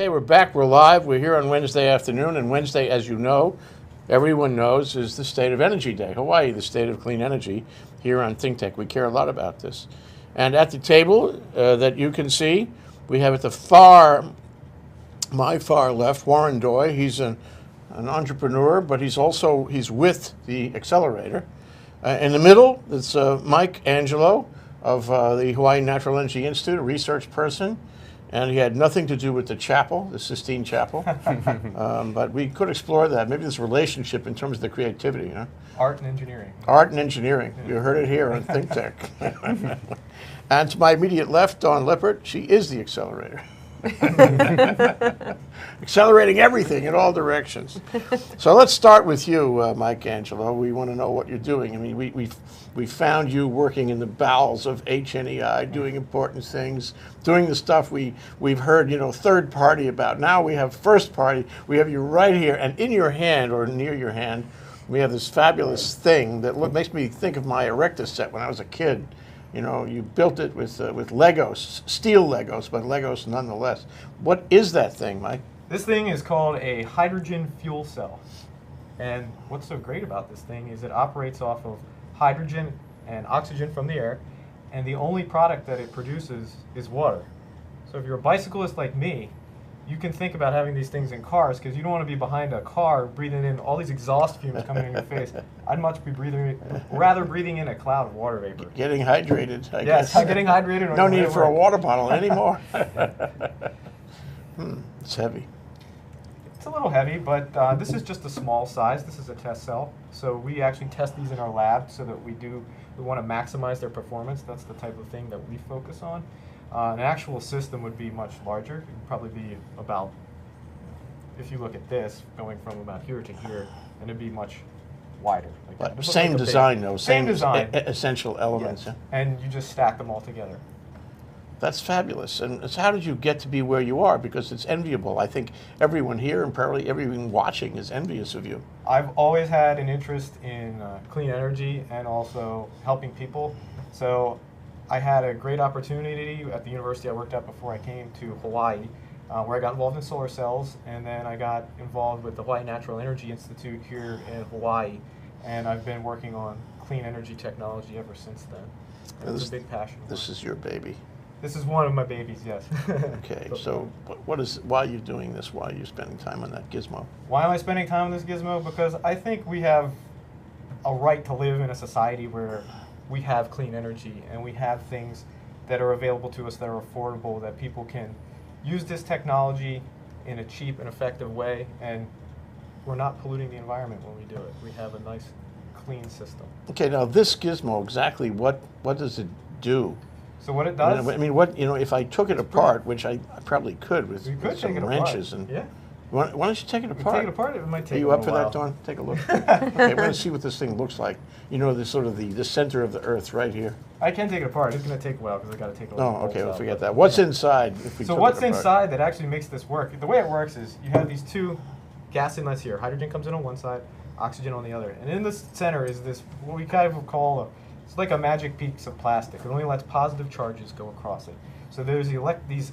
Okay, we're back. We're live. We're here on Wednesday afternoon, and Wednesday, as you know, everyone knows, is the State of Energy Day. Hawaii, the state of clean energy. Here on Think Tank, we care a lot about this. And at the table that you can see, we have at my far left, Warren Doy. He's an entrepreneur, but he's with the accelerator. In the middle, it's Mike Angelo of the Hawaii Natural Energy Institute, a research person. And he had nothing to do with the chapel, the Sistine Chapel. But we could explore that. Maybe this relationship in terms of the creativity. You know? Art and engineering. Art and engineering. You heard it here on Think Tank. And to my immediate left, Dawn Lippert, she is the accelerator. Accelerating everything in all directions. So let's start with you, Mike Angelo. We want to know what you're doing. I mean, we found you working in the bowels of HNEI, doing important things, doing the stuff we've heard, third party about. Now we have first party. We have you right here, and in your hand or near your hand, we have this fabulous thing that makes me think of my Erectus set when I was a kid. You built it with Legos, steel Legos, but Legos nonetheless. What is that thing, Mike? This thing is called a hydrogen fuel cell. And what's so great about this thing is it operates off of hydrogen and oxygen from the air, and the only product that it produces is water. So if you're a bicyclist like me, you can think about having these things in cars because you don't want to be behind a car breathing in all these exhaust fumes coming in your face. I'd much be rather breathing in a cloud of water vapor. Getting hydrated, I guess. Yes, getting hydrated. No need for a water bottle anymore. It's heavy. It's a little heavy, but this is just a small size. This is a test cell. So we actually test these in our lab so that we want to maximize their performance. That's the type of thing that we focus on. An actual system would be much larger. It would probably be about, if you look at this, going from about here to here, and it'd be much wider. Like same design, though. Same design. Essential elements. Yes. And you just stack them all together. That's fabulous. And so how did you get to be where you are? Because it's enviable. I think everyone here and probably everyone watching is envious of you. I've always had an interest in clean energy and also helping people. So I had a great opportunity at the university I worked at before I came to Hawaii, where I got involved in solar cells, and then I got involved with the Hawaii Natural Energy Institute here in Hawaii, and I've been working on clean energy technology ever since then. It's a big passion. This is your baby. This is one of my babies, yes. Okay, so why are you doing this? Why are you spending time on that gizmo? Why am I spending time on this gizmo? Because I think we have a right to live in a society where we have clean energy and we have things that are available to us that are affordable, that people can use this technology in a cheap and effective way, and we're not polluting the environment when we do it. We have a nice, clean system. Okay, now this gizmo, exactly what does it do? So what it does? I mean, if I took it apart, which I probably could with some wrenches and. Yeah. Why don't you take it apart? Take it apart. It might take. Are you up for that, Dawn? Take a look. Okay, I want to see what this thing looks like. The sort of the center of the Earth right here. I can take it apart. It's going to take a while because I got to take it apart. Oh, okay. We'll forget that. What's inside? So what's inside that actually makes this work? The way it works is you have these two gas inlets here. Hydrogen comes in on one side, oxygen on the other, and in the center is this what we kind of call it's like a magic piece of plastic. It only lets positive charges go across it. So there's these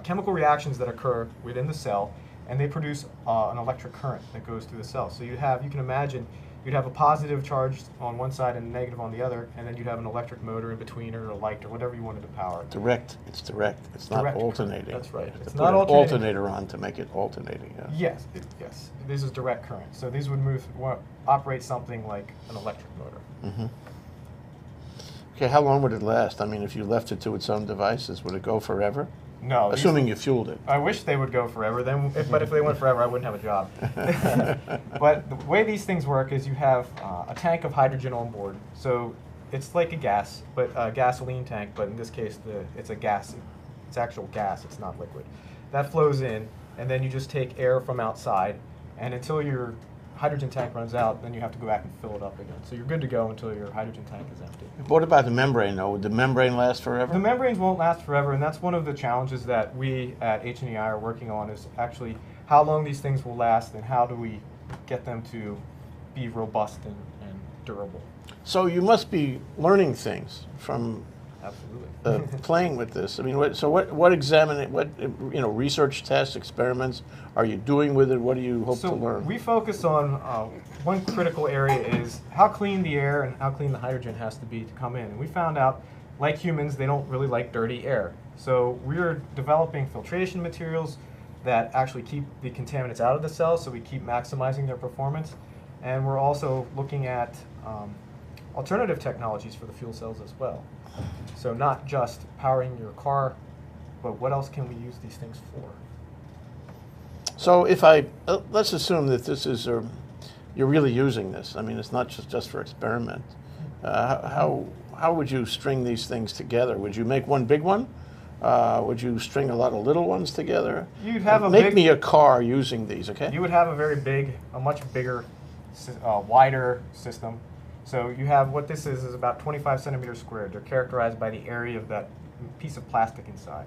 chemical reactions that occur within the cell, and they produce an electric current that goes through the cell. So you can imagine you'd have a positive charge on one side and a negative on the other, and then you'd have an electric motor in between or a light or whatever you wanted to power. Direct. It's direct. It's not alternating. That's right. It's not alternating. Alternator on to make it alternating. Yeah. Yes. Yes. This is direct current. So these would operate something like an electric motor. Mm-hmm. Okay, how long would it last? I mean, if you left it to its own devices, would it go forever? No. Assuming you fueled it. I wish they would go forever. But if they went forever, I wouldn't have a job. But the way these things work is you have a tank of hydrogen on board. So it's like a gas, but a gasoline tank. But in this case, it's a gas. It's actual gas. It's not liquid. That flows in, and then you just take air from outside, and until your hydrogen tank runs out, then you have to go back and fill it up again. So you're good to go until your hydrogen tank is empty. What about the membrane, though? Would the membrane last forever? The membranes won't last forever, and that's one of the challenges that we at HNEI are working on, is actually how long these things will last and how do we get them to be robust and durable. So you must be learning things from Absolutely. playing with this? I mean, what research tests, experiments are you doing with it? What do you hope to learn? We focus on one critical area is how clean the air and how clean the hydrogen has to be to come in. And we found out, like humans, they don't really like dirty air. So we're developing filtration materials that actually keep the contaminants out of the cells, so we keep maximizing their performance. And we're also looking at alternative technologies for the fuel cells as well. So not just powering your car, but what else can we use these things for? So if let's assume that this is, you're really using this. I mean, it's not just for experiment. How would you string these things together? Would you make one big one? Would you string a lot of little ones together? You'd have Make me a car using these, okay? You would have a much bigger, wider system. So you have, what this is about 25 centimeters squared. They're characterized by the area of that piece of plastic inside.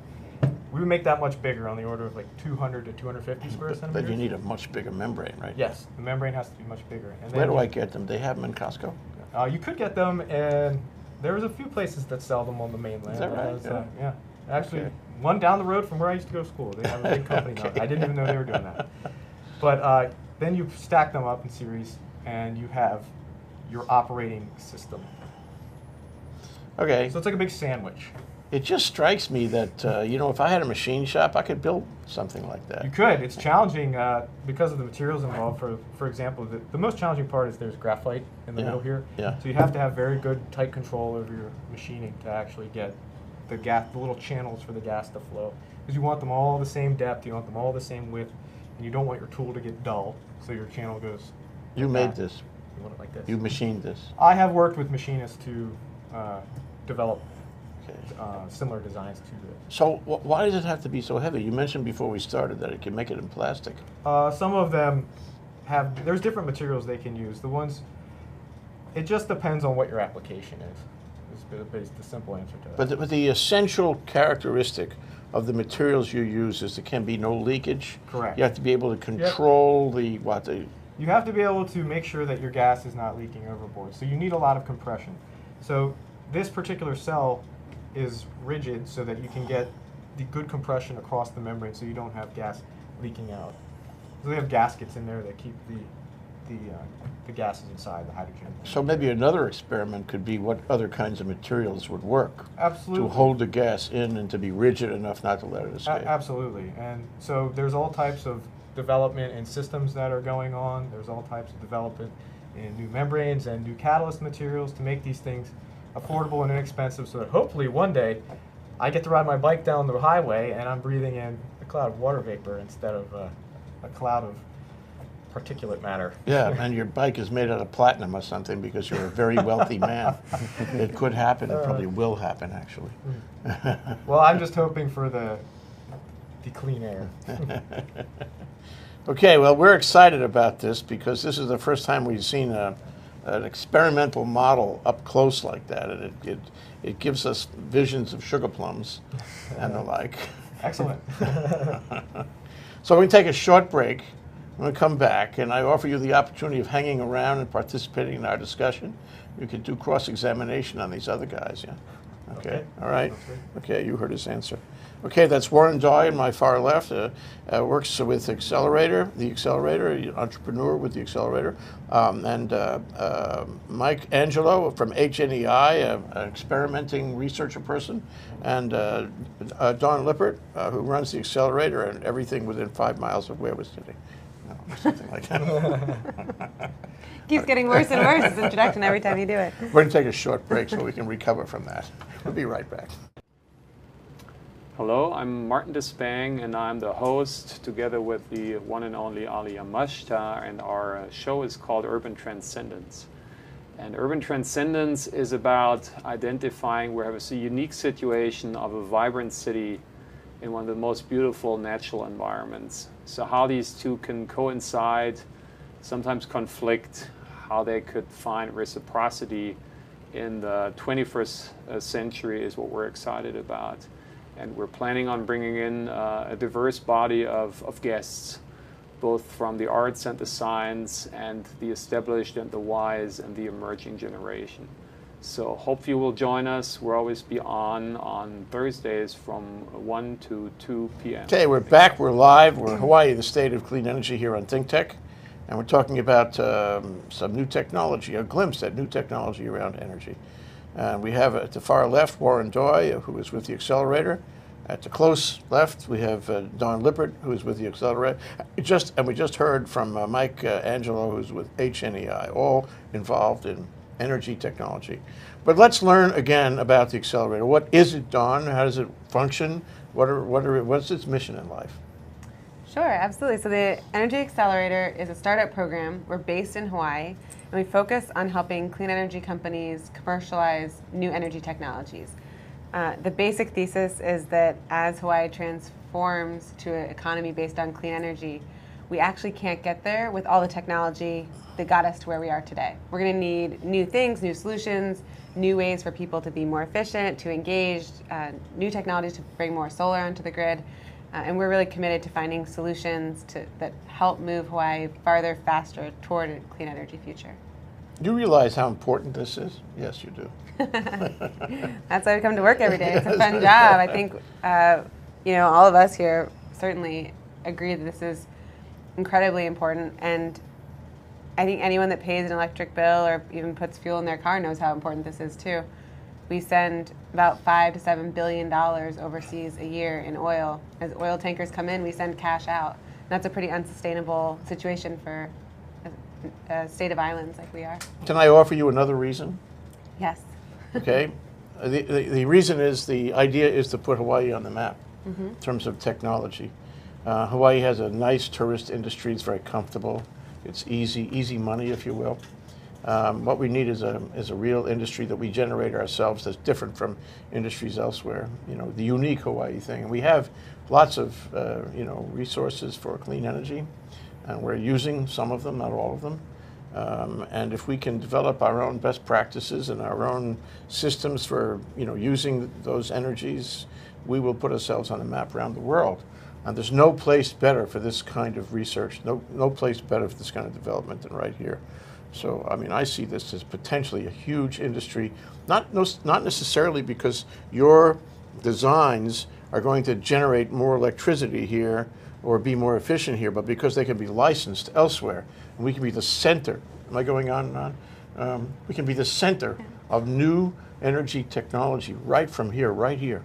We would make that much bigger, on the order of like 200 to 250 square centimeters. But you need a much bigger membrane, right? Yes, the membrane has to be much bigger. And where do I get them? They have them in Costco? You could get them, and there's a few places that sell them on the mainland. Is that right? Yeah. Actually, Okay. One down the road from where I used to go to school. They have a big company now. I didn't even know they were doing that. But then you stack them up in series, and you have your operating system. Okay. So it's like a big sandwich. It just strikes me that, if I had a machine shop, I could build something like that. You could. It's challenging because of the materials involved. For example, the most challenging part is there's graphite in the middle here. Yeah. So you have to have very good, tight control over your machining to actually get the little channels for the gas to flow. Because you want them all the same depth, you want them all the same width, and you don't want your tool to get dull, so your channel goes. You made this. You want it like this. You machined this. I have worked with machinists to develop similar designs to this. So why does it have to be so heavy? You mentioned before we started that it can make it in plastic. Some of them there's different materials they can use. It just depends on what your application is. It's the simple answer to that. But the essential characteristic of the materials you use is there can be no leakage. Correct. You have to be able to control You have to be able to make sure that your gas is not leaking overboard. So you need a lot of compression. So this particular cell is rigid so that you can get the good compression across the membrane so you don't have gas leaking out. So they have gaskets in there that keep the gases inside, the hydrogen. So maybe another experiment could be what other kinds of materials would work. Absolutely. To hold the gas in and to be rigid enough not to let it escape. Absolutely. And so there's all types of development in systems that are going on. There's all types of development in new membranes and new catalyst materials to make these things affordable and inexpensive so that hopefully one day I get to ride my bike down the highway and I'm breathing in a cloud of water vapor instead of a cloud of particulate matter. Yeah, and your bike is made out of platinum or something because you're a very wealthy man. It could happen. It probably will happen, actually. Well, I'm just hoping for the clean air. Okay, well, we're excited about this because this is the first time we've seen an experimental model up close like that, and it gives us visions of sugar plums and the like. Excellent. So we're going to take a short break. I'm going to come back, and I offer you the opportunity of hanging around and participating in our discussion. You can do cross-examination on these other guys, yeah? Okay. All right? Okay, you heard his answer. Okay, that's Warren Dye on my far left, works with the Accelerator, entrepreneur with the Accelerator, and Mike Angelo from HNEI, an experimenting researcher person, and Dawn Lippert, who runs the Accelerator and everything within 5 miles of where we're sitting. Or something like that. Keeps getting worse and worse, this introduction, every time you do it. We're going to take a short break so we can recover from that. We'll be right back. Hello, I'm Martin Despang, and I'm the host together with the one and only Ali Amashta, and our show is called Urban Transcendence. And Urban Transcendence is about identifying where we have a unique situation of a vibrant city in one of the most beautiful natural environments. So how these two can coincide, sometimes conflict, how they could find reciprocity in the 21st century is what we're excited about. And we're planning on bringing in a diverse body of guests, both from the arts and the science and the established and the wise and the emerging generation. So hope you will join us. We'll always be on Thursdays from 1 to 2 p.m. Okay, we're back. We're live. We're Hawaii, the state of clean energy here on ThinkTech. And we're talking about some new technology, a glimpse at new technology around energy. We have at the far left Warren Doy, who is with the Accelerator. At the close left, we have Don Lippert, who is with the Accelerator. We just heard from Mike Angelo, who's with HNEI, all involved in energy technology. But let's learn again about the Accelerator. What is it, Don? How does it function? What's its mission in life? Sure, absolutely. So the Energy Accelerator is a startup program. We're based in Hawaii, and we focus on helping clean energy companies commercialize new energy technologies. The basic thesis is that as Hawaii transforms to an economy based on clean energy, we actually can't get there with all the technology that got us to where we are today. We're going to need new things, new solutions, new ways for people to be more efficient, to engage, new technologies to bring more solar onto the grid. And we're really committed to finding solutions that help move Hawaii farther, faster toward a clean energy future. Do you realize how important this is? Yes, you do. That's why we come to work every day. It's a fun job. I think all of us here certainly agree that this is incredibly important. And I think anyone that pays an electric bill or even puts fuel in their car knows how important this is too. We send about $5 to $7 billion overseas a year in oil. As oil tankers come in, we send cash out. And that's a pretty unsustainable situation for a state of islands like we are. Can I offer you another reason? Yes. Okay. The reason is, the idea is to put Hawaii on the map in terms of technology. Hawaii has a nice tourist industry. It's very comfortable. It's easy money, if you will. What we need is a real industry that we generate ourselves that's different from industries elsewhere. The unique Hawaii thing. And we have lots of resources for clean energy, and we're using some of them, not all of them. And if we can develop our own best practices and our own systems for using those energies, we will put ourselves on the map around the world. And there's no place better for this kind of research, no place better for this kind of development than right here. So, I see this as potentially a huge industry, not necessarily because your designs are going to generate more electricity here or be more efficient here, but because they can be licensed elsewhere. And we can be the center. Am I going on and on? We can be the center of new energy technology right from here, right here.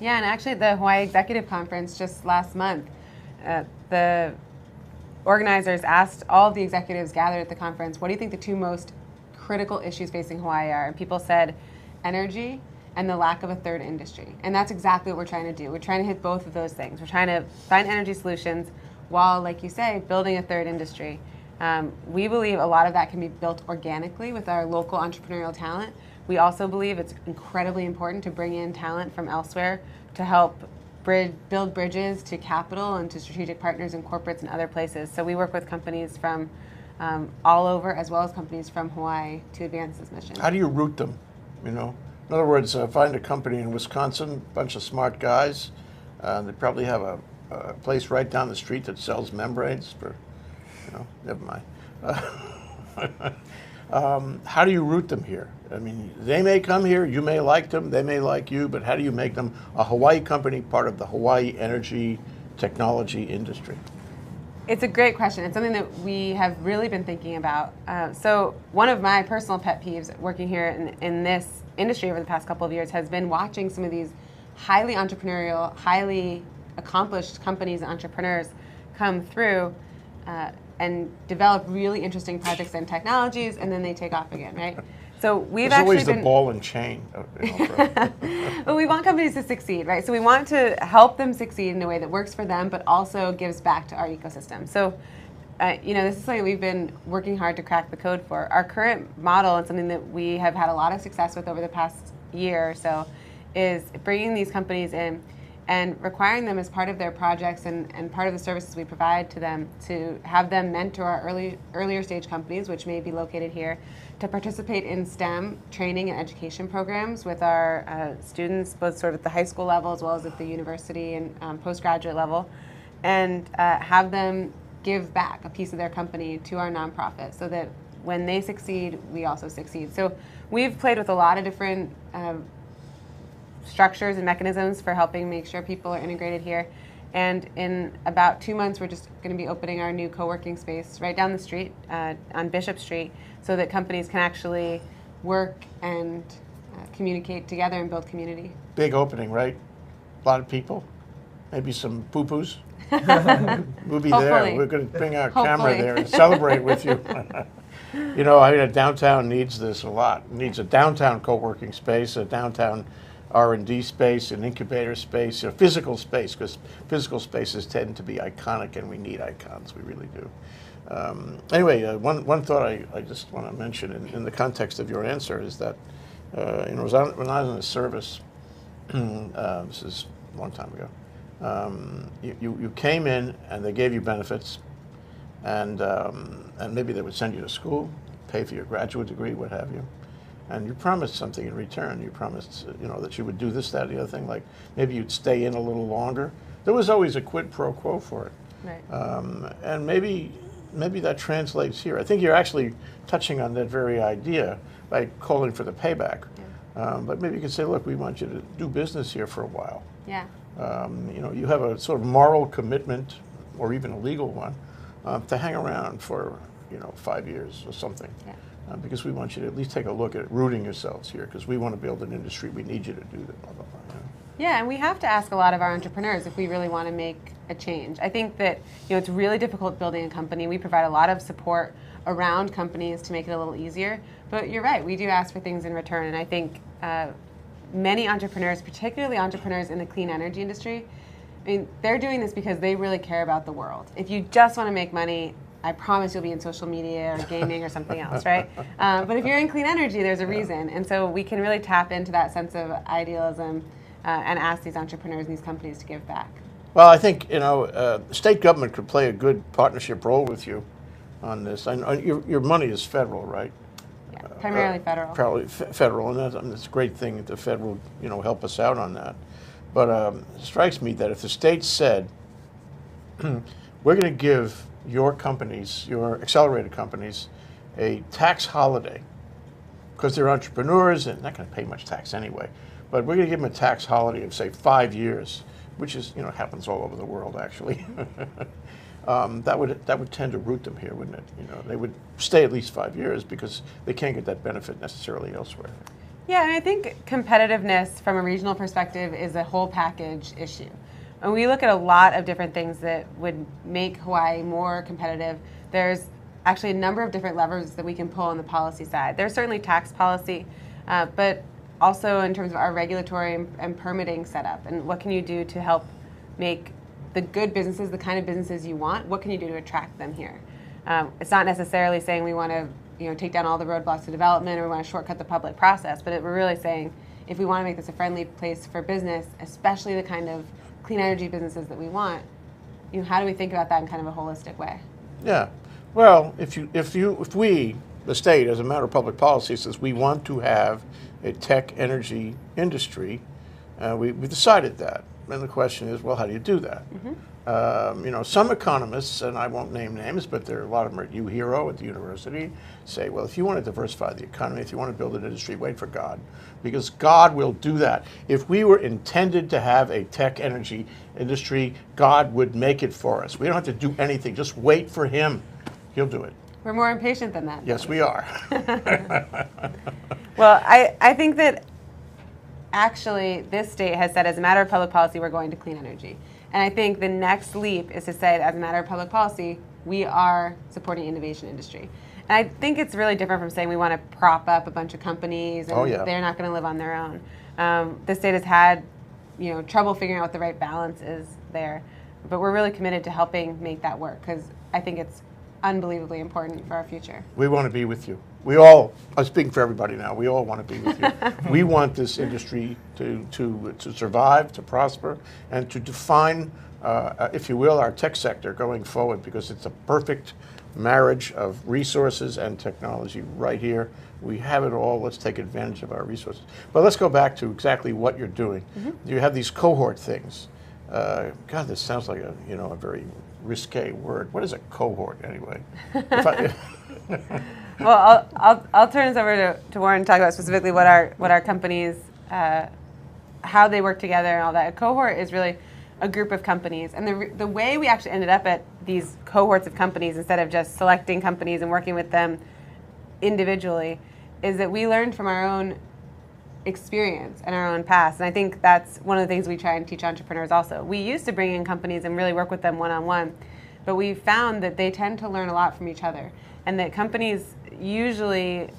Yeah, and actually at the Hawaii Executive Conference just last month, the organizers asked all of the executives gathered at the conference, what do you think the two most critical issues facing Hawaii are? And people said energy and the lack of a third industry. And that's exactly what we're trying to do. We're trying to hit both of those things. We're trying to find energy solutions while, like you say, building a third industry. We believe a lot of that can be built organically with our local entrepreneurial talent. We also believe it's incredibly important to bring in talent from elsewhere to help build bridges to capital and to strategic partners and corporates and other places. So we work with companies from all over, as well as companies from Hawaii, to advance this mission. How do you root them? In other words, find a company in Wisconsin, a bunch of smart guys. They probably have a place right down the street that sells membranes for, never mind. How do you root them here? They may come here, you may like them, they may like you, but how do you make them a Hawaii company, part of the Hawaii energy technology industry? It's a great question. It's something that we have really been thinking about. So one of my personal pet peeves working here in this industry over the past couple of years has been watching some of these highly entrepreneurial, highly accomplished companies and entrepreneurs come through and develop really interesting projects and technologies, and then they take off again, right? So we've There's actually always the ball and chain. Well, we want companies to succeed, right? So we want to help them succeed in a way that works for them, but also gives back to our ecosystem. So, this is something we've been working hard to crack the code for. Our current model, and something that we have had a lot of success with over the past year or so, is bringing these companies in and requiring them as part of their projects and part of the services we provide to them to have them mentor our earlier stage companies, which may be located here, to participate in STEM training and education programs with our students, both sort of at the high school level as well as at the university and postgraduate level, and have them give back a piece of their company to our nonprofit so that when they succeed, we also succeed. So we've played with a lot of different structures and mechanisms for helping make sure people are integrated here. And in about 2 months, we're just going to be opening our new co-working space right down the street on Bishop Street, so that companies can actually work and communicate together and build community. Big opening, right? A lot of people, maybe some poo-poos. We'll be there. Hopefully. We're going to bring our Hopefully. camera there and celebrate with you. You know, I mean, a downtown needs this a lot. It needs a downtown co-working space, a downtown R&D space, an incubator space, a physical space, because physical spaces tend to be iconic, and we need icons. We really do. Anyway, one thought I just want to mention in the context of your answer is that when I was in the service, this is a long time ago, you came in and they gave you benefits, and maybe they would send you to school, pay for your graduate degree, what have you. And you promised something in return. You promised, that you would do this, that, the other thing. Like maybe you'd stay in a little longer. There was always a quid pro quo for it. Right. And maybe that translates here. I think you're actually touching on that very idea by calling for the payback. Yeah. But maybe you could say, look, we want you to do business here for a while. Yeah. You have a sort of moral commitment, or even a legal one, to hang around for 5 years or something. Yeah. Because we want you to at least take a look at rooting yourselves here, because we want to build an industry. We need you to do that. Blah, blah, blah, Yeah, and we have to ask a lot of our entrepreneurs if we really want to make a change. I think that it's really difficult building a company. We provide a lot of support around companies to make it a little easier. But you're right, we do ask for things in return. And I think many entrepreneurs, particularly entrepreneurs in the clean energy industry, they're doing this because they really care about the world. If you just want to make money, I promise you'll be in social media or gaming or something else, right? But if you're in clean energy, there's a reason. And so we can really tap into that sense of idealism and ask these entrepreneurs and these companies to give back. Well, I think, state government could play a good partnership role with you on this. I know your money is federal, right? Yeah, primarily federal. Probably federal, and it's a great thing that the Fed will, help us out on that. But it strikes me that if the state said, we're going to give your companies, your accelerated companies, a tax holiday, because they're entrepreneurs and not going to pay much tax anyway, but we're going to give them a tax holiday of, say, 5 years, which is, happens all over the world, actually. That would tend to root them here, wouldn't it? They would stay at least 5 years because they can't get that benefit necessarily elsewhere. Yeah, and I think competitiveness from a regional perspective is a whole package issue. And we look at a lot of different things that would make Hawaii more competitive. There's actually a number of different levers that we can pull on the policy side. There's certainly tax policy, but also in terms of our regulatory and permitting setup. And what can you do to help make the good businesses, the kind of businesses you want, what can you do to attract them here? It's not necessarily saying we want to take down all the roadblocks to development or we want to shortcut the public process, but we're really saying if we want to make this a friendly place for business, especially the kind of clean energy businesses that we want, how do we think about that in kind of a holistic way? Yeah. Well, if we, the state, as a matter of public policy, says we want to have a tech energy industry, we decided that. And the question is, well, how do you do that? Mm-hmm. Some economists, and I won't name names, but there are a lot of them at UHERO at the university, say, well, if you want to diversify the economy, if you want to build an industry, wait for God, because God will do that. If we were intended to have a tech energy industry, God would make it for us. We don't have to do anything. Just wait for Him. He'll do it. We're more impatient than that. Yes, we are. Well, I think that actually this state has said as a matter of public policy, we're going to clean energy. And I think the next leap is to say that as a matter of public policy, we are supporting innovation industry. And I think it's really different from saying we want to prop up a bunch of companies and they're not going to live on their own. The state has had trouble figuring out what the right balance is there. But we're really committed to helping make that work because I think it's unbelievably important for our future. We want to be with you. We all, I'm speaking for everybody now, we all want to be with you. We want this industry to survive, to prosper, and to define, if you will, our tech sector going forward, because it's a perfect marriage of resources and technology right here. We have it all. Let's take advantage of our resources. But let's go back to exactly what you're doing. Mm-hmm. You have these cohort things. God, this sounds like a very risque word. What is a cohort anyway? Well, I'll turn this over to Warren to talk about specifically what our companies, how they work together and all that. A cohort is really a group of companies, and the way we actually ended up at these cohorts of companies instead of just selecting companies and working with them individually is that we learned from our own experience and our own past. And I think that's one of the things we try and teach entrepreneurs also. We used to bring in companies and really work with them one-on-one, but we found that they tend to learn a lot from each other, and that companies usually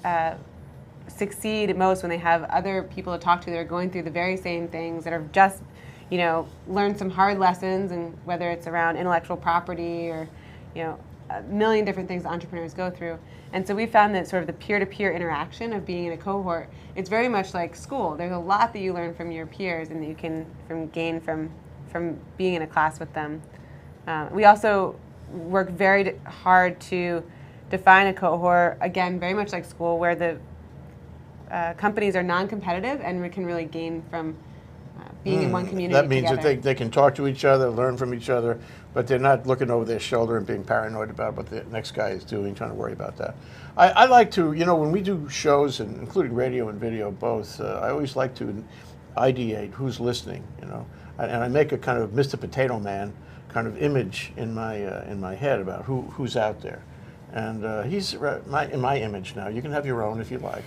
succeed most when they have other people to talk to that are going through the very same things, that are just, learned some hard lessons, and whether it's around intellectual property or, a million different things that entrepreneurs go through. And so we found that sort of the peer-to-peer interaction of being in a cohort, it's very much like school. There's a lot that you learn from your peers and that you can gain from being in a class with them. We also work very hard to define a cohort, again, very much like school, where the companies are non-competitive and we can really gain from being in one community That means together. that they can talk to each other, learn from each other, but they're not looking over their shoulder and being paranoid about what the next guy is doing, trying to worry about that. I like to, when we do shows, and including radio and video both, I always like to ideate who's listening, and I make a kind of Mr. Potato Man kind of image in my head about who's out there. And he's in my image now. You can have your own if you like.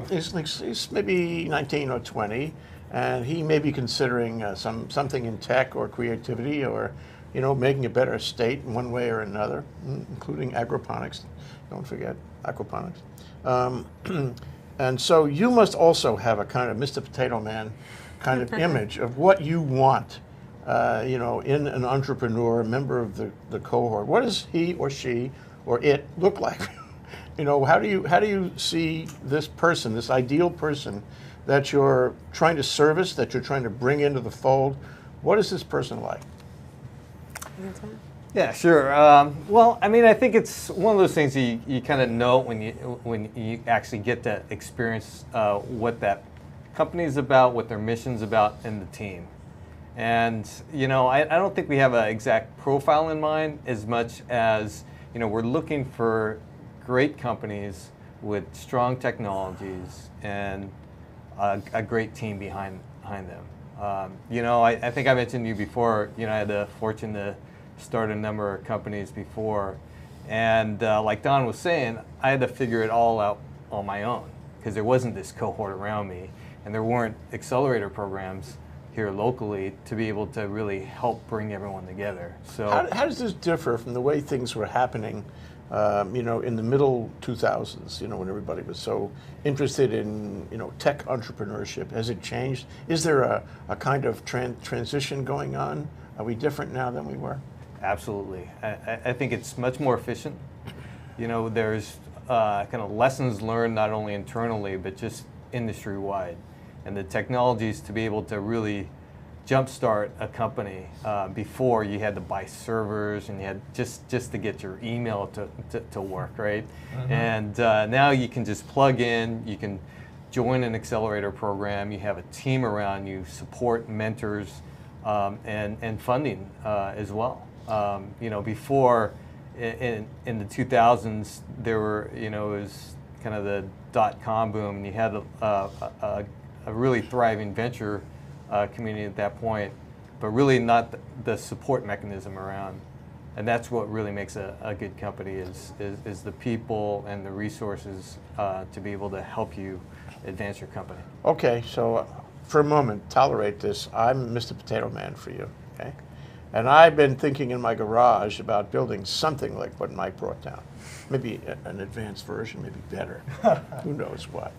He's maybe 19 or 20. And he may be considering something in tech or creativity or, making a better state in one way or another, including agroponics. Don't forget aquaponics. And so you must also have a kind of Mr. Potato Man kind of image of what you want, in an entrepreneur, a member of the cohort. What does he or she or it look like? How do you see this person, this ideal person that you're trying to service, that you're trying to bring into the fold? What is this person like? Yeah, sure. Well, I think it's one of those things you kind of know when you actually get to experience what that company is about, what their mission's about, and the team. And I don't think we have an exact profile in mind as much as we're looking for great companies with strong technologies and a great team behind them. I think I mentioned to you before, I had the fortune to start a number of companies before. And like Don was saying, I had to figure it all out on my own because there wasn't this cohort around me and there weren't accelerator programs here locally to be able to really help bring everyone together. So how does this differ from the way things were happening in the middle 2000s, when everybody was so interested in, tech entrepreneurship? Has it changed? Is there a kind of transition going on? Are we different now than we were? Absolutely. I think it's much more efficient. There's kind of lessons learned not only internally, but just industry-wide. And the technologies to be able to really jumpstart a company before you had to buy servers and you had just to get your email to work, right? Mm-hmm. And now you can just plug in, you can join an accelerator program, you have a team around you, support, mentors, and funding as well. Before in the 2000s, there were, it was kind of the .com boom, and you had a really thriving venture community at that point, but really not the support mechanism around. And that's what really makes a good company is the people and the resources to be able to help you advance your company. Okay, so for a moment, tolerate this. I'm Mr. Potato Man for you, okay? And I've been thinking in my garage about building something like what Mike brought down. Maybe an advanced version, maybe better. Who knows what,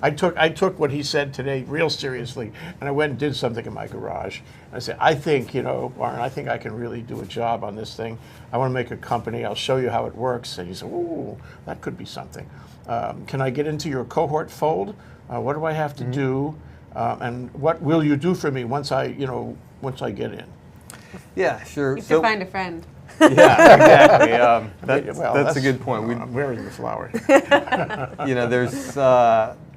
I took what he said today real seriously, and I went and did something in my garage. And I said, I think, Warren, I think I can really do a job on this thing. I want to make a company. I'll show you how it works. And he said, ooh, that could be something. Can I get into your cohort fold? What do I have to do? And what will you do for me once I get in? Yeah, sure. You have to find a friend. Yeah, exactly. That's a good point. I'm wearing the flower.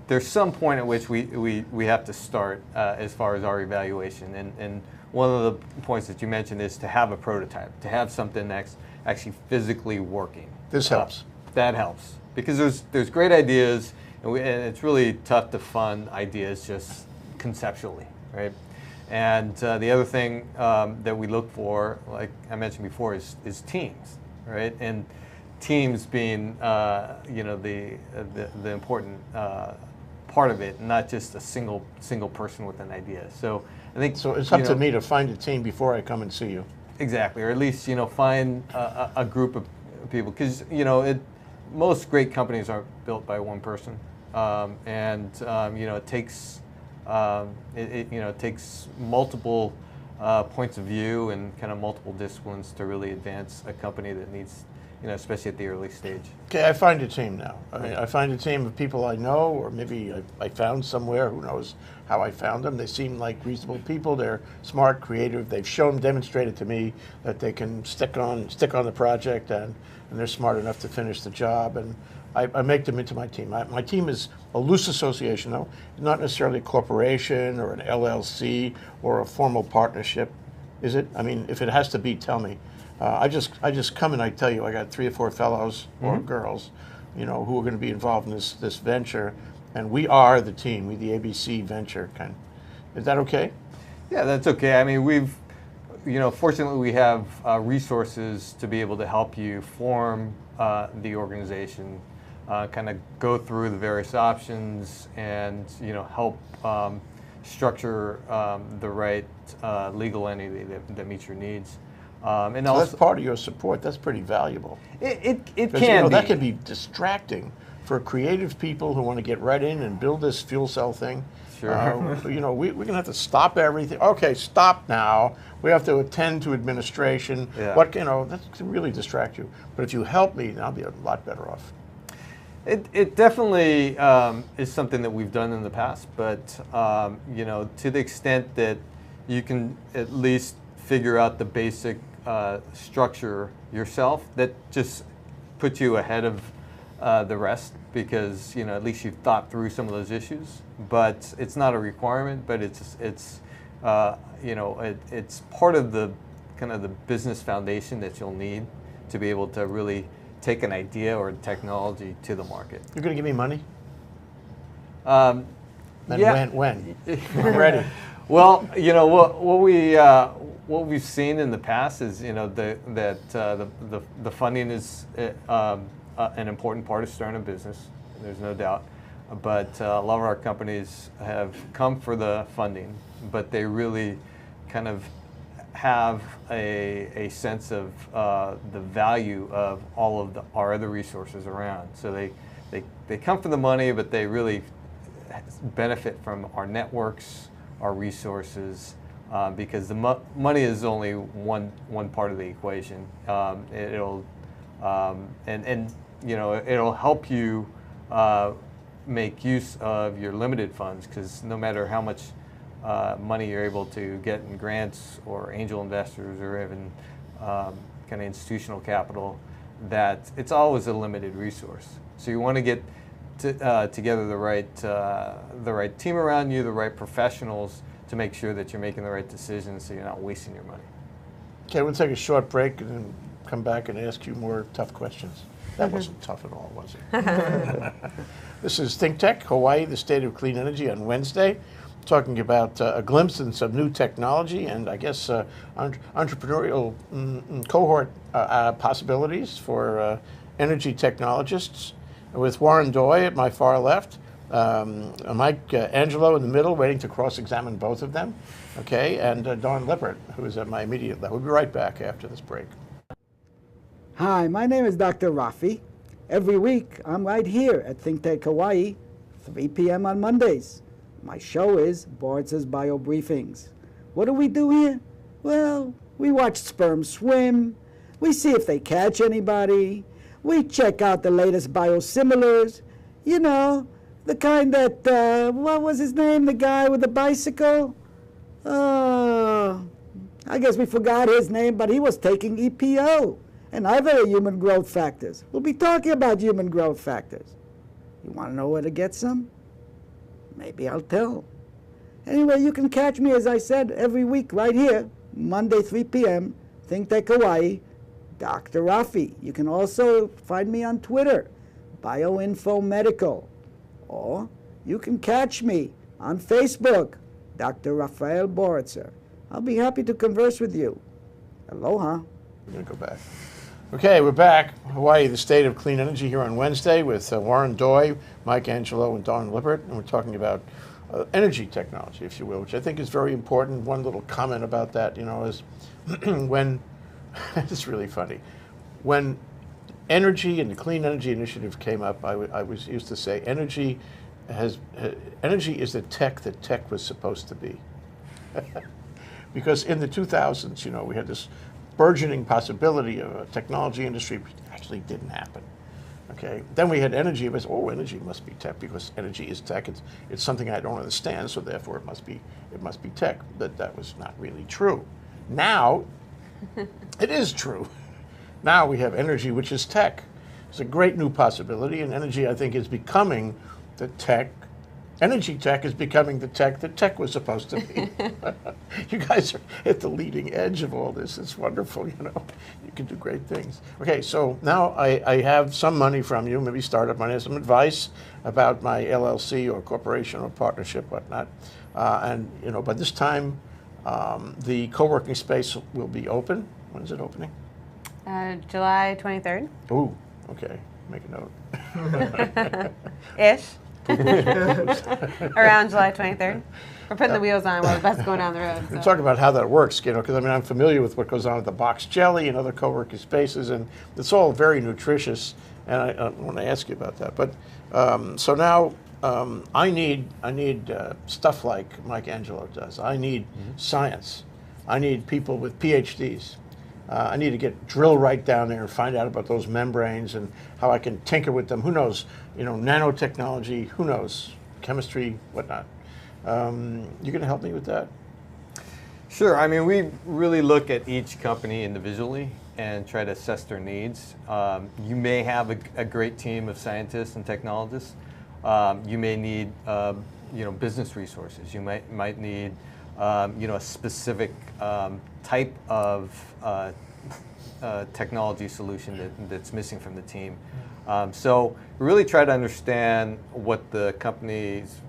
There's some point at which we have to start as far as our evaluation. And one of the points that you mentioned is to have a prototype, to have something that's actually physically working. This helps. That helps. because there's great ideas, and it's really tough to fund ideas just conceptually, right? And the other thing that we look for, like I mentioned before, is teams, right? And teams being the important part of it, not just a single person with an idea. So I think So it's up to me to find a team before I come and see you. exactly, or at least find a group of people, because most great companies aren't built by one person, it takes it takes multiple points of view and kind of multiple disciplines to really advance a company that needs, especially at the early stage. Okay, I find a team now. I find a team of people I know, or maybe I found somewhere. Who knows how I found them? They seem like reasonable people. They're smart, creative. They've demonstrated to me that they can stick on the project, and they're smart enough to finish the job. And I make them into my team. My team is a loose association, though, not necessarily a corporation or an LLC or a formal partnership. Is it? I mean, if it has to be, tell me. I just come and I tell you I got 3 or 4 fellows or girls, who are going to be involved in this venture, and we are the team. We the ABC venture kind. Is that okay? Yeah, that's okay. I mean, fortunately we have resources to be able to help you form the organization, kind of go through the various options, and help structure the right legal entity that meets your needs. And So also, that's part of your support. That's pretty valuable. it 'Cause, can be. that can be distracting for creative people who want to get right in and build this fuel cell thing. Sure. We're going to have to stop everything. Okay, stop now. We have to attend to administration. Yeah. That can really distract you. But if you help me, then I'll be a lot better off. It definitely is something that we've done in the past, but to the extent that you can at least figure out the basic structure yourself, that just puts you ahead of the rest, because at least you've thought through some of those issues. But it's not a requirement, but it's part of the kind of the business foundation that you'll need to be able to really take an idea or technology to the market. You're going to give me money? And And when? I'm ready. Well, what we've seen in the past is the funding is an important part of starting a business. There's no doubt, but a lot of our companies have come for the funding, but they really kind of have a sense of the value of all of our other resources around. So they come for the money, but they really benefit from our networks, our resources, because the money is only one part of the equation. It'll help you make use of your limited funds, because no matter how much money you're able to get in grants or angel investors or even kind of institutional capital, that it's always a limited resource. So you want to get together the right team around you, the right professionals, to make sure that you're making the right decisions, so you're not wasting your money. Okay, we'll take a short break and then come back and ask you more tough questions. That wasn't tough at all, was it? This is Think Tech, Hawaii, the state of clean energy, on Wednesday, talking about a glimpse into some new technology and I guess entrepreneurial cohort possibilities for energy technologists. With Warren Doy at my far left, Mike Angelo in the middle, waiting to cross-examine both of them, okay, and Dawn Lippert, who is at my immediate left. We'll be right back after this break. Hi, my name is Dr. Rafi. Every week, I'm right here at Think Tech Hawaii, 3 p.m. on Mondays. My show is Boris' Bio Briefings. What do we do here? Well, we watch sperm swim, we see if they catch anybody, we check out the latest biosimilars, the kind that, what was his name, the guy with the bicycle? I guess we forgot his name, but he was taking EPO and other human growth factors. We'll be talking about human growth factors. You want to know where to get some? Maybe I'll tell. Anyway, you can catch me, as I said, every week right here, Monday, 3 p.m., Think Tech Hawaii, Dr. Rafi. You can also find me on Twitter BioInfo Medical. Or you can catch me on Facebook, Dr. Rafael Boritzer. I'll be happy to converse with you. Aloha. We're going to go back. Okay, we're back. Hawaii, the state of clean energy here on Wednesday with Warren Doy, Mike Angelo, and Don Lippert. And we're talking about energy technology, if you will, which I think is very important. One little comment about that, is when, it's really funny, when energy and the Clean Energy Initiative came up, I was used to say energy is the tech that tech was supposed to be. Because in the 2000s, we had this burgeoning possibility of a technology industry, which actually didn't happen. Okay. Then we had energy. It was, energy must be tech because energy is tech. It's something I don't understand, so therefore it must be tech. But that was not really true. Now, it is true. Now we have energy, which is tech. It's a great new possibility, and energy, I think, is becoming the tech. Energy tech is becoming the tech that tech was supposed to be. You guys are at the leading edge of all this. It's wonderful, You can do great things. Okay, so now I have some money from you, maybe startup money, some advice about my LLC or corporation or partnership, whatnot. By this time, the co-working space will be open. When is it opening? July 23rd. Ooh, okay. Make a note. Ish. Around July 23rd. We're putting the wheels on while the bus is going down the road. So. Talk about how that works, because I'm familiar with what goes on at the Box Jelly and other co-working spaces, and it's all very nutritious, and I want to ask you about that. But so now I need stuff like Mike Angelo does. I need science. I need people with PhDs. I need to drill right down there and find out about those membranes and how I can tinker with them. Who knows? Nanotechnology. Who knows? Chemistry, whatnot. You going to help me with that? Sure. I mean, we really look at each company individually and try to assess their needs. You may have a great team of scientists and technologists. You may need, business resources. You might need, a specific type of technology solution that's missing from the team. So we really try to understand what the company's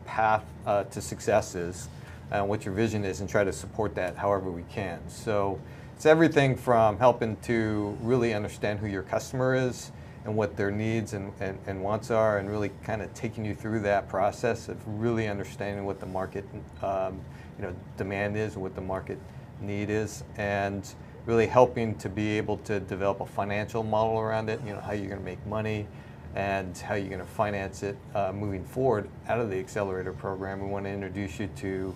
path to success is and what your vision is and try to support that however we can. So it's everything from helping to really understand who your customer is and what their needs and wants are, and really kind of taking you through that process of really understanding what the market demand is and what the market need is, and really helping to be able to develop a financial model around it, how you're going to make money and how you're going to finance it moving forward out of the accelerator program. We want to introduce you to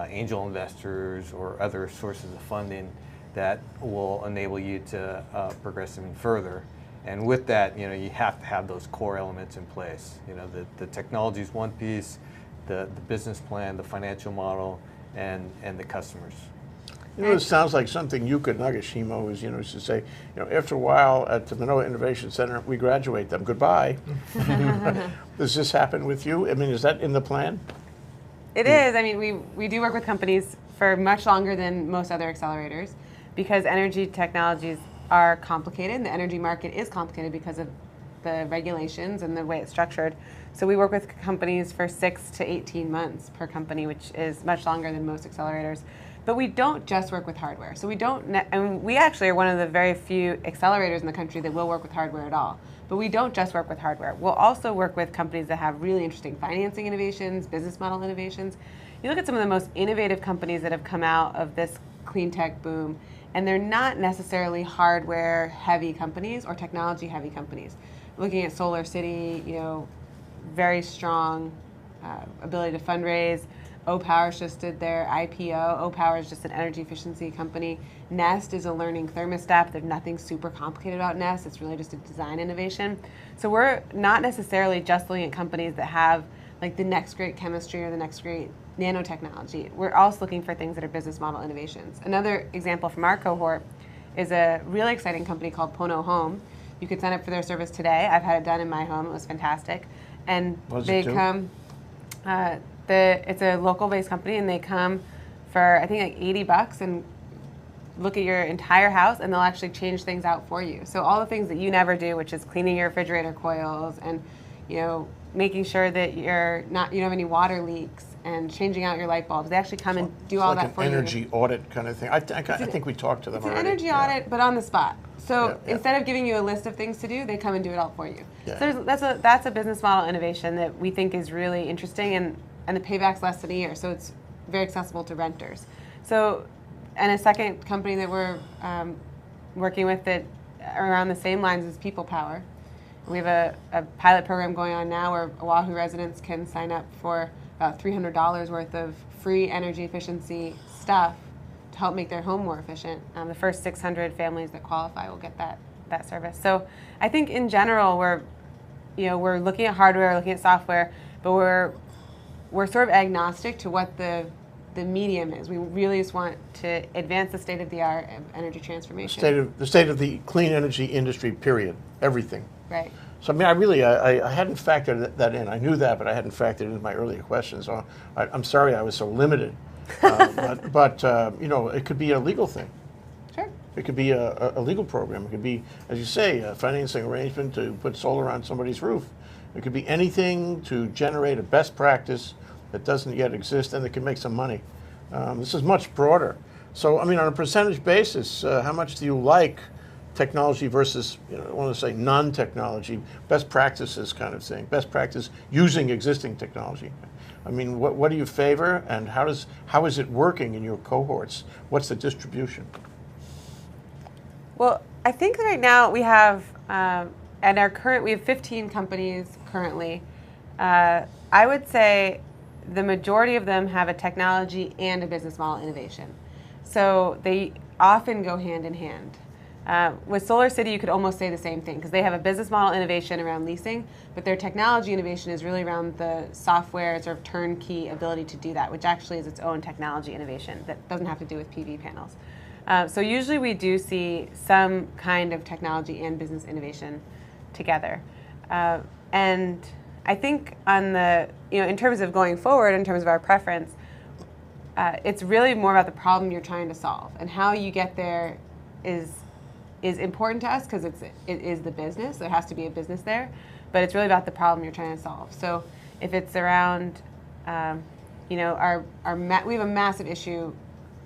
angel investors or other sources of funding that will enable you to progress even further. And with that, you have to have those core elements in place. The technology is one piece, the business plan, the financial model, and the customers. It sounds like something Yuka Nagashima was, used to say, after a while at the Manoa Innovation Center, we graduate them. Goodbye. Does this happen with you? I mean, is that in the plan? It is. I mean, we do work with companies for much longer than most other accelerators because energy technologies are complicated. The energy market is complicated because of the regulations and the way it's structured. So we work with companies for 6 to 18 months per company, which is much longer than most accelerators. But we don't just work with hardware. So we actually are one of the very few accelerators in the country that will work with hardware at all. But we don't just work with hardware. We'll also work with companies that have really interesting financing innovations, business model innovations. You look at some of the most innovative companies that have come out of this clean tech boom, and they're not necessarily hardware heavy companies or technology heavy companies. Looking at Solar City, very strong ability to fundraise. O-Power's just did their IPO. O-Power is just an energy efficiency company. Nest is a learning thermostat. There's nothing super complicated about Nest. It's really just a design innovation. So we're not necessarily just looking at companies that have like the next great chemistry or the next great nanotechnology. We're also looking for things that are business model innovations. Another example from our cohort is a really exciting company called Pono Home. You could sign up for their service today. I've had it done in my home. It was fantastic. And they come... it's a local-based company, and they come for I think like $80, and look at your entire house and they'll actually change things out for you. So all the things that you never do, which is cleaning your refrigerator coils and, you know, making sure that you don't have any water leaks and changing out your light bulbs. They actually come and do all that for you. It's like an energy audit kind of thing. I think we talked to them already. It's an energy audit, but on the spot. So Yeah. instead of giving you a list of things to do, they come and do it all for you. Yeah. So that's a business model innovation that we think is really interesting, and the payback's less than a year, so it's very accessible to renters. So, and a second company that we're working with that around the same lines is People Power. We have a pilot program going on now where Oahu residents can sign up for about $300 worth of free energy efficiency stuff to help make their home more efficient. The first 600 families that qualify will get that service. So I think in general we're looking at hardware, looking at software, but we're sort of agnostic to what the medium is. We really just want to advance the state of the art of energy transformation. The state of the clean energy industry, period. Everything. Right. So I mean, I hadn't factored that in. I knew that, but I hadn't factored it into my earlier questions. So I'm sorry I was so limited. But you know, it could be a legal thing. Sure. It could be a legal program. It could be, as you say, a financing arrangement to put solar on somebody's roof. It could be anything to generate a best practice that doesn't yet exist and that can make some money. This is much broader. So, I mean, on a percentage basis, how much do you like technology versus, you know, I want to say non-technology, best practices kind of thing, best practice using existing technology? I mean, what do you favor, and how is it working in your cohorts? What's the distribution? Well, I think right now we have, we have 15 companies currently. I would say the majority of them have a technology and a business model innovation. So they often go hand in hand. With Solar City, you could almost say the same thing because they have a business model innovation around leasing, but their technology innovation is really around the software sort of turnkey ability to do that, which actually is its own technology innovation that doesn't have to do with PV panels. So usually we do see some kind of technology and business innovation together. And I think on the, in terms of going forward, in terms of our preference, it's really more about the problem you're trying to solve, and how you get there is important to us because it is the business. There has to be a business there, but it's really about the problem you're trying to solve. So if it's around, we have a massive issue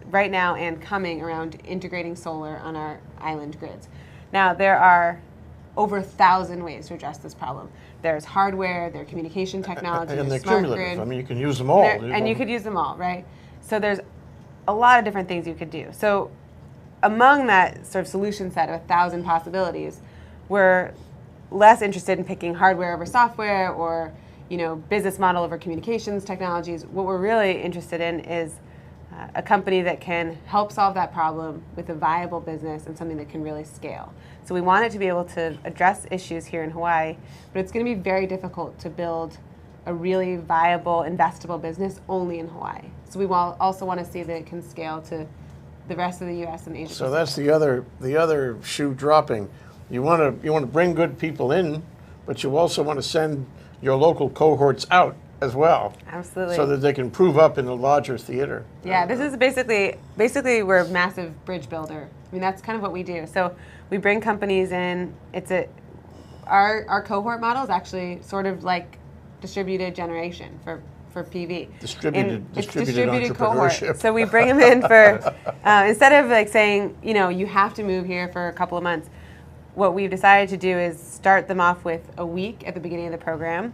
right now and coming around integrating solar on our island grids. Now there are over 1,000 ways to address this problem. There's hardware, there's communication technology, and they're there's smart cumulative. grid. I mean, you can use them all. And you could use them all, right? So there's a lot of different things you could do. So among that sort of solution set of 1,000 possibilities, we're less interested in picking hardware over software or business model over communications technologies. What we're really interested in is a company that can help solve that problem with a viable business and something that can really scale. So we want it to be able to address issues here in Hawaii, but it's going to be very difficult to build a really viable, investable business only in Hawaii. So we also want to see that it can scale to the rest of the U.S. and Asia. So that's the other shoe dropping. You want to bring good people in, but you also want to send your local cohorts out as well. Absolutely. So that they can prove up in a larger theater. Yeah, this is basically we're a massive bridge builder. I mean, that's kind of what we do. So we bring companies in. Our cohort model is actually sort of like distributed generation for PV. Distributed cohort. entrepreneurship. So we bring them in for instead of like saying you have to move here for a couple of months. What we've decided to do is start them off with a week at the beginning of the program,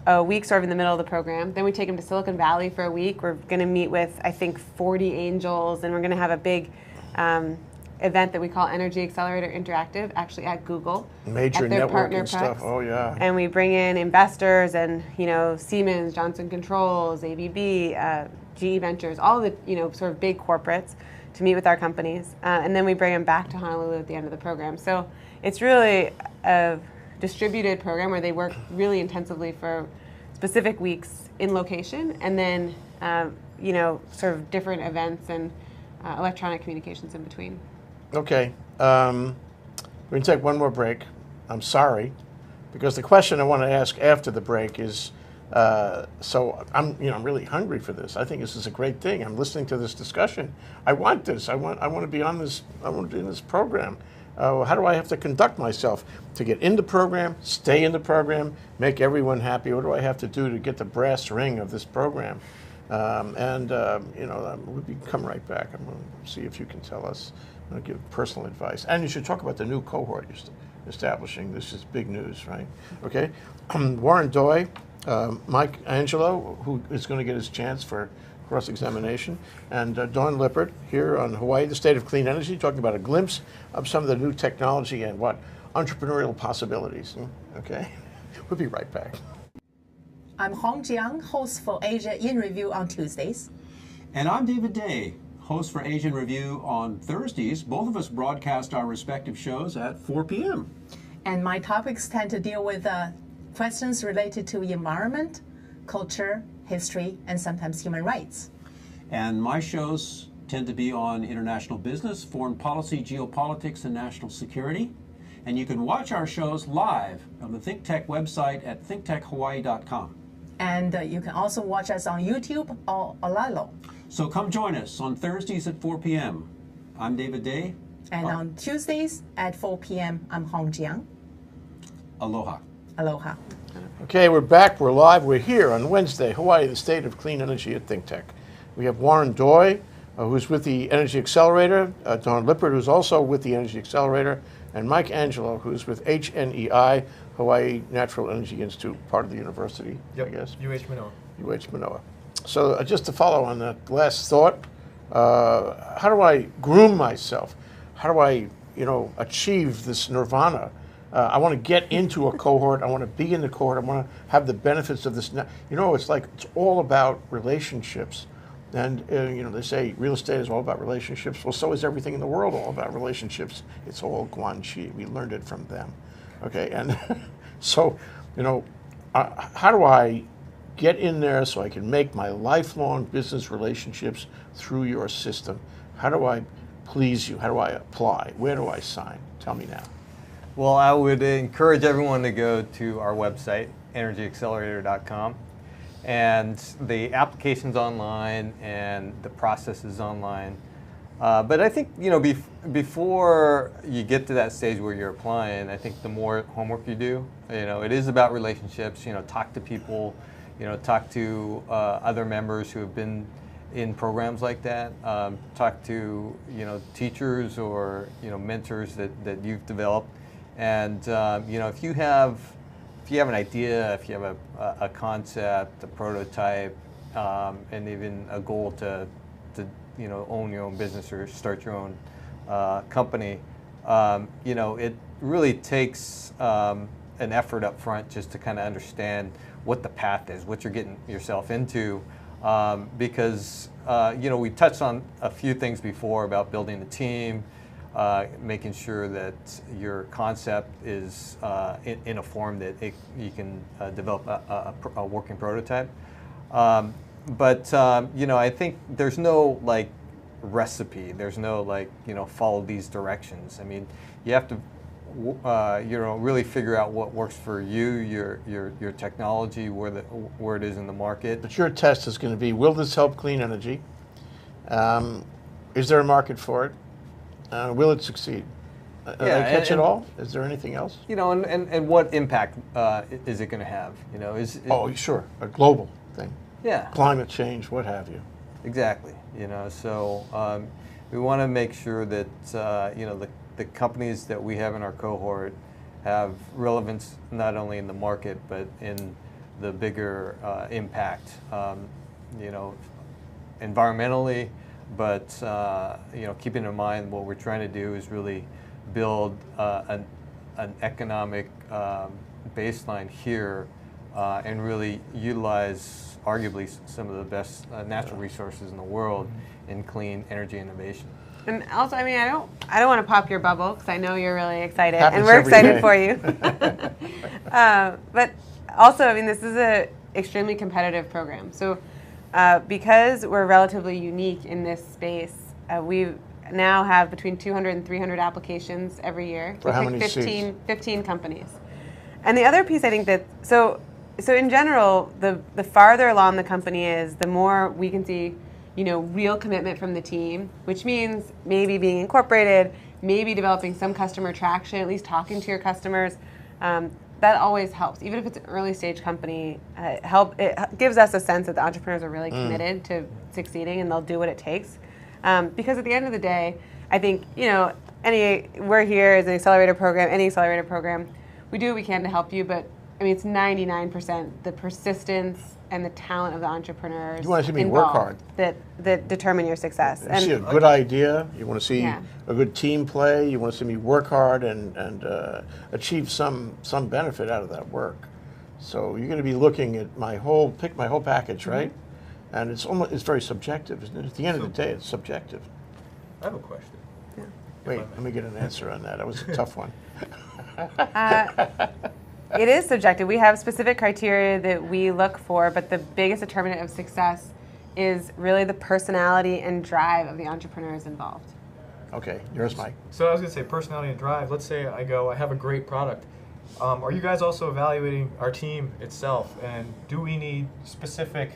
a week sort of in the middle of the program. Then we take them to Silicon Valley for a week. We're going to meet with, I think, 40 angels, and we're going to have a big event that we call Energy Accelerator Interactive, actually at Google. Major at their networking Partnerplex. stuff. Oh, yeah. And we bring in investors and, Siemens, Johnson Controls, ABB, GE Ventures, all the, sort of big corporates to meet with our companies. And then we bring them back to Honolulu at the end of the program. So it's really a distributed program where they work really intensively for specific weeks in location, and then sort of different events and electronic communications in between. Okay, we're going to take one more break. I'm sorry, because the question I want to ask after the break is So I'm really hungry for this. I think this is a great thing. I'm listening to this discussion. I want this. I want to be on this. I want to be in this program. How do I have to conduct myself to get in the program, stay in the program, make everyone happy? What do I have to do to get the brass ring of this program? We'll come right back. I'm going to see if you can tell us. I'm going to give personal advice. And you should talk about the new cohort you're establishing. This is big news, right? Okay. Warren Doy, Mike Angelo, who is going to get his chance for cross-examination, and Dawn Lippert here on Hawaii, the State of Clean Energy, talking about a glimpse of some of the new technology and entrepreneurial possibilities. Okay. We'll be right back. I'm Hong Jiang, host for Asia in Review on Tuesdays. And I'm David Day, host for Asian Review on Thursdays. Both of us broadcast our respective shows at 4 p.m. And my topics tend to deal with questions related to environment, culture, history, and sometimes human rights. And my shows tend to be on international business, foreign policy, geopolitics, and national security. And you can watch our shows live on the ThinkTech website at thinktechhawaii.com. And you can also watch us on YouTube or Olalo. So come join us on Thursdays at 4 p.m. I'm David Day. And on Tuesdays at 4 p.m., I'm Hong Jiang. Aloha. Aloha. Okay, we're back. We're live. We're here on Wednesday, Hawaii, the State of Clean Energy at ThinkTech. We have Warren Doy, who's with the Energy Accelerator, Dawn Lippert, who's also with the Energy Accelerator, and Mike Angelo, who's with HNEI, Hawaii Natural Energy Institute, part of the university, Yep. I guess. UH Manoa. UH Manoa. So just to follow on that last thought, how do I groom myself? How do I, achieve this nirvana? I want to get into a cohort. I want to be in the cohort. I want to have the benefits of this. It's all about relationships. And, they say real estate is all about relationships. Well, so is everything in the world all about relationships. It's all guanxi. We learned it from them. Okay, and so, how do I get in there so I can make my lifelong business relationships through your system? How do I please you? How do I apply? Where do I sign? Tell me now. Well, I would encourage everyone to go to our website, energyaccelerator.com, and the application's online and the process is online. But I think, before you get to that stage where you're applying, I think the more homework you do, it is about relationships. Talk to people, talk to other members who have been in programs like that. Talk to, teachers or, mentors that you've developed. And if you have an idea, if you have a concept, a prototype, and even a goal to own your own business or start your own company, it really takes an effort up front just to kind of understand what the path is, what you're getting yourself into, because we touched on a few things before about building a team. Making sure that your concept is in a form that you can develop a working prototype. But I think there's no recipe. There's no follow these directions. I mean, you have to really figure out what works for you, your technology, where it is in the market. But your test is going to be: will this help clean energy? Is there a market for it? Will it succeed? Did I catch it all? Is there anything else? And what impact is it going to have? Sure, a global thing. Yeah. Climate change, what have you. Exactly. So we want to make sure that the companies that we have in our cohort have relevance not only in the market but in the bigger impact. Environmentally. But keeping in mind what we're trying to do is really build an economic baseline here and really utilize arguably some of the best natural resources in the world in clean energy innovation. And also, I don't want to pop your bubble because I know you're really excited, Happens and we're every excited day. for you. But also, this is an extremely competitive program. So because we're relatively unique in this space, we now have between 200 and 300 applications every year. For how many 15 companies. And the other piece I think so in general, the farther along the company is, the more we can see, real commitment from the team, which means maybe being incorporated, maybe developing some customer traction, at least talking to your customers. That always helps, even if it's an early stage company. It gives us a sense that the entrepreneurs are really committed to succeeding, and they'll do what it takes. Because at the end of the day, I think we're here as an accelerator program. Any accelerator program, we do what we can to help you, but I mean, it's 99% the persistence and the talent of the entrepreneurs. You want to see me work hard. That determine your success. You see a good idea. You want to see a good team play. You want to see me work hard and achieve some benefit out of that work. So you're going to be looking at my whole package, right? And it's very subjective, isn't it? At the end of the day, it's subjective. I have a question. Yeah. Wait, let me get an answer on that. That was a tough one. It is subjective. We have specific criteria that we look for, but the biggest determinant of success is really the personality and drive of the entrepreneurs involved. Okay, yours, Mike. So I was going to say personality and drive. Let's say I have a great product. Are you guys also evaluating our team itself, and do we need specific,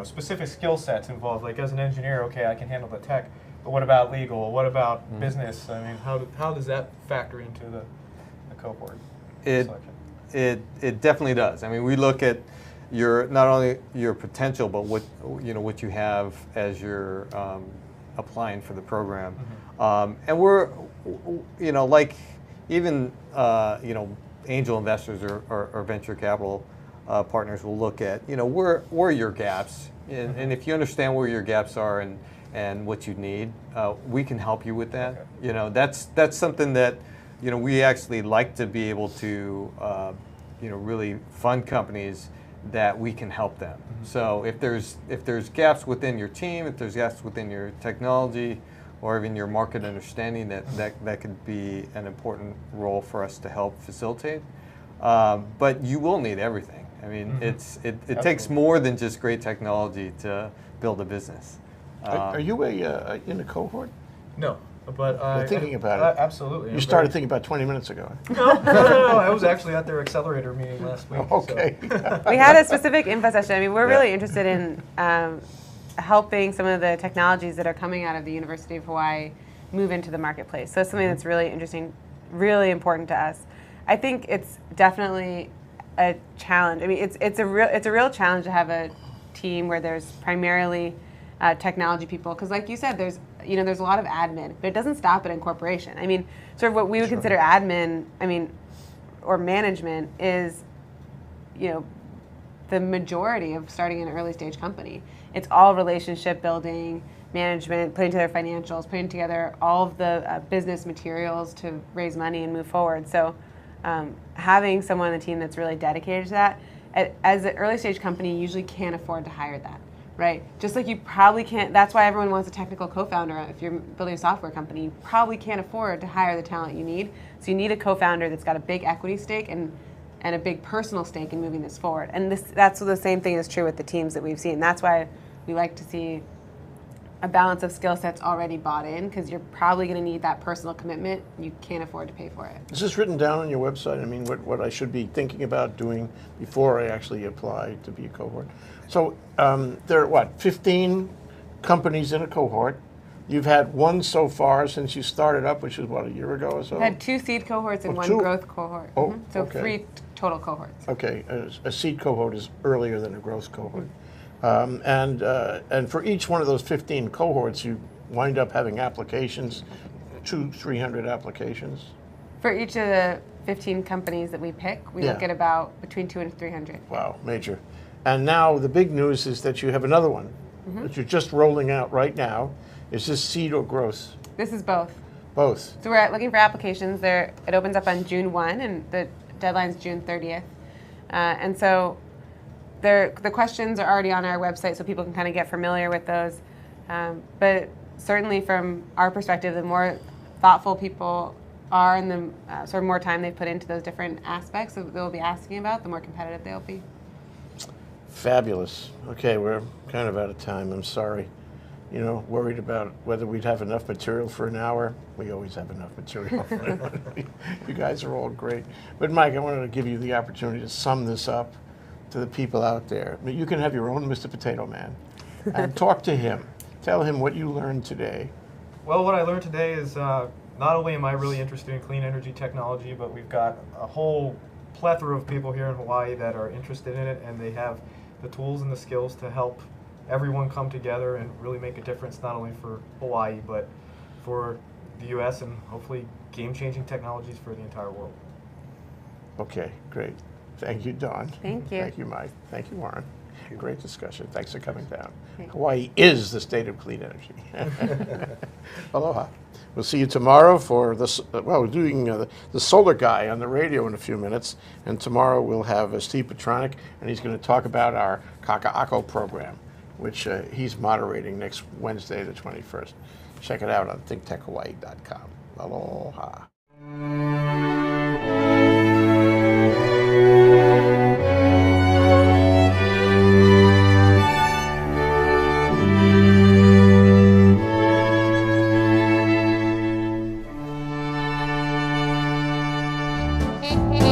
specific skill sets involved? Like as an engineer, okay, I can handle the tech, but what about legal? What about business? I mean, how does that factor into the cohort? It definitely does. I mean, we look at not only your potential, but what you have as you're applying for the program, and we're like even angel investors or venture capital partners will look at where are your gaps, and if you understand where your gaps are and what you need, we can help you with that. Okay. That's something that we actually like to be able to, really fund companies that we can help them. So if there's gaps within your team, if there's gaps within your technology, or even your market understanding, that could be an important role for us to help facilitate. But you will need everything. I mean, it takes more than just great technology to build a business. Are you in a cohort? No. But Well, thinking about it. Absolutely. You started thinking about 20 minutes ago. No. I was actually at their accelerator meeting last week. Okay. So. We had a specific info session. I mean, we're really interested in helping some of the technologies that are coming out of the University of Hawaii move into the marketplace. So it's something that's really interesting, really important to us. I think it's definitely a challenge. I mean, it's a real challenge to have a team where there's primarily technology people, because like you said, there's a lot of admin, but it doesn't stop at incorporation. I mean, sort of what we would consider admin, or management is, the majority of starting an early stage company. It's all relationship building, management, putting together financials, putting together all of the business materials to raise money and move forward. So having someone on the team that's really dedicated to that, as an early stage company, you usually can't afford to hire that. Right? Just like you probably can't, that's why everyone wants a technical co-founder. If you're building a software company, you probably can't afford to hire the talent you need. So you need a co-founder that's got a big equity stake and a big personal stake in moving this forward. And that's the same thing is true with the teams that we've seen. That's why we like to see a balance of skill sets already bought in, because you're probably going to need that personal commitment. You can't afford to pay for it. Is this written down on your website? I mean, what I should be thinking about doing before I actually apply to be a cohort? So there are, 15 companies in a cohort. You've had one so far since you started up, which was, a year ago or so? We've had 2 seed cohorts and 1 growth cohort. Oh, So okay. 3 total cohorts. Okay, a seed cohort is earlier than a growth cohort. And for each one of those 15 cohorts, you wind up having applications, 200-300 applications. For each of the 15 companies that we pick, we look at about between 200 and 300. Wow, major. And now the big news is that you have another one that you're just rolling out right now. Is this seed or growth? This is both. Both. So we're looking for applications. It opens up on June 1, and the deadline's June 30th. And so the questions are already on our website, so people can kind of get familiar with those. But certainly from our perspective, the more thoughtful people are and the sort of more time they've put into those different aspects that they'll be asking about, the more competitive they'll be. Fabulous. Okay, we're kind of out of time. I'm sorry. you know, worried about whether we'd have enough material for an hour. We always have enough material for an hour. You guys are all great. But Mike, I wanted to give you the opportunity to sum this up to the people out there. I mean, you can have your own Mr. Potato Man and talk to him. Tell him what you learned today. Well, what I learned today is not only am I really interested in clean energy technology, but we've got a whole plethora of people here in Hawaii that are interested in it, and they have the tools and the skills to help everyone come together and really make a difference, not only for Hawaii, but for the U.S. and hopefully game-changing technologies for the entire world. Okay, great. Thank you, Dawn. Thank you. Thank you, Mike. Thank you, Warren. Great discussion. Thanks for coming down. Okay. Hawaii is the state of clean energy. Aloha. We'll see you tomorrow for this. Well, we're doing the solar guy on the radio in a few minutes, and tomorrow we'll have Steve Petronic, and he's going to talk about our Kaka'ako program, which he's moderating next Wednesday, the 21st. Check it out on thinktechhawaii.com. Aloha. Thank you.